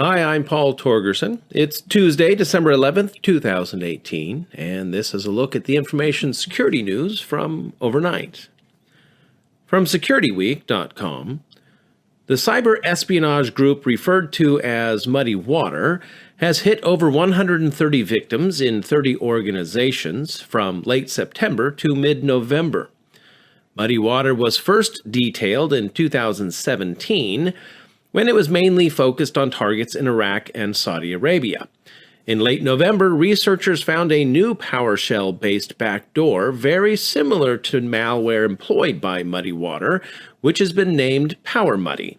Hi, I'm Paul Torgerson. It's Tuesday, December 11th, 2018, and this is a look at the information security news from overnight. From SecurityWeek.com, the cyber espionage group referred to as MuddyWater has hit over 130 victims in 30 organizations from late September to mid-November. MuddyWater was first detailed in 2017 when it was mainly focused on targets in Iraq and Saudi Arabia. In late November, researchers found a new PowerShell-based backdoor very similar to malware employed by MuddyWater, which has been named PowerMuddy.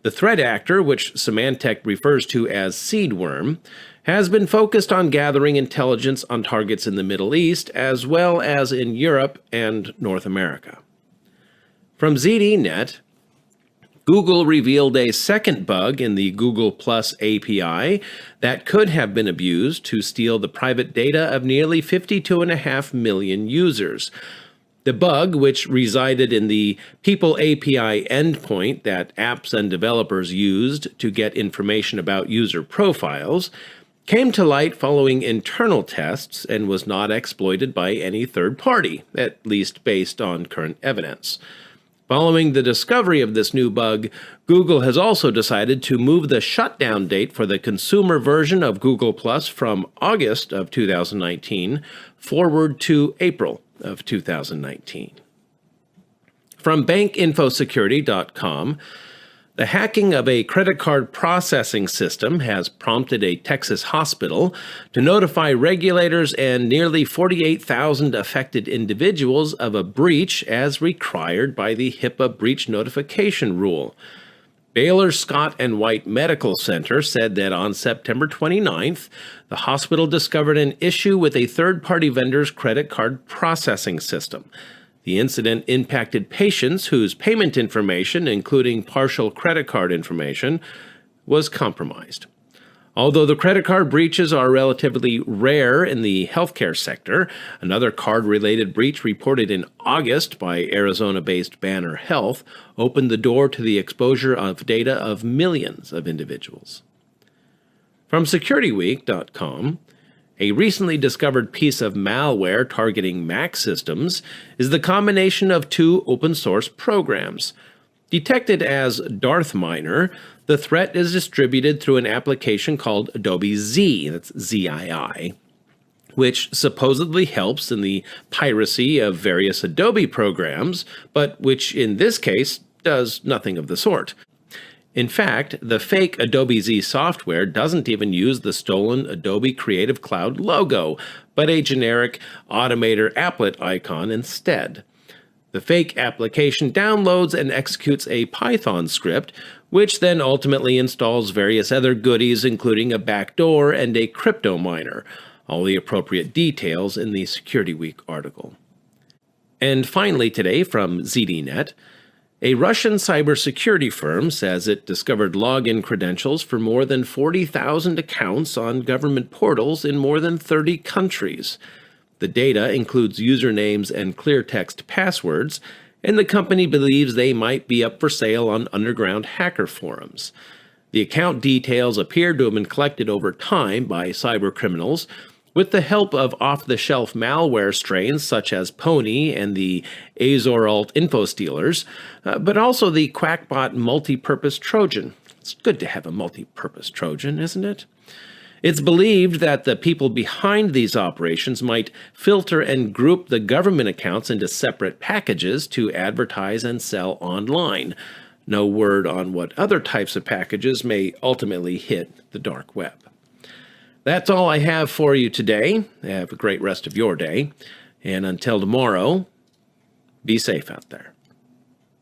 The threat actor, which Symantec refers to as Seedworm, has been focused on gathering intelligence on targets in the Middle East as well as in Europe and North America. From ZDNet, Google revealed a second bug in the Google Plus API that could have been abused to steal the private data of nearly 52.5 million users. The bug, which resided in the People API endpoint that apps and developers used to get information about user profiles, came to light following internal tests and was not exploited by any third party, at least based on current evidence. Following the discovery of this new bug, Google has also decided to move the shutdown date for the consumer version of Google Plus from August of 2019 forward to April of 2019. From bankinfosecurity.com, the hacking of a credit card processing system has prompted a Texas hospital to notify regulators and nearly 48,000 affected individuals of a breach as required by the HIPAA breach notification rule. Baylor Scott and White Medical Center said that on September 29th, the hospital discovered an issue with a third-party vendor's credit card processing system. The incident impacted patients whose payment information, including partial credit card information, was compromised. Although the credit card breaches are relatively rare in the healthcare sector, another card-related breach reported in August by Arizona-based Banner Health opened the door to the exposure of data of millions of individuals. From SecurityWeek.com, a recently discovered piece of malware targeting Mac systems is the combination of two open-source programs. Detected as Darth Miner, the threat is distributed through an application called Adobe Z, that's ZII, which supposedly helps in the piracy of various Adobe programs, but which in this case does nothing of the sort. In fact, the fake Adobe Z software doesn't even use the stolen Adobe Creative Cloud logo, but a generic Automator applet icon instead. The fake application downloads and executes a Python script, which then ultimately installs various other goodies, including a backdoor and a crypto miner, all the appropriate details in the Security Week article. And finally today from ZDNet, a Russian cybersecurity firm says it discovered login credentials for more than 40,000 accounts on government portals in more than 30 countries. The data includes usernames and clear text passwords, and the company believes they might be up for sale on underground hacker forums. The account details appear to have been collected over time by cybercriminals, with the help of off-the-shelf malware strains such as Pony and the Azor-Alt InfoStealers, but also the Quackbot multi-purpose Trojan. It's good to have a multi-purpose Trojan, isn't it? It's believed that the people behind these operations might filter and group the government accounts into separate packages to advertise and sell online. No word on what other types of packages may ultimately hit the dark web. That's all I have for you today. Have a great rest of your day. And until tomorrow, be safe out there.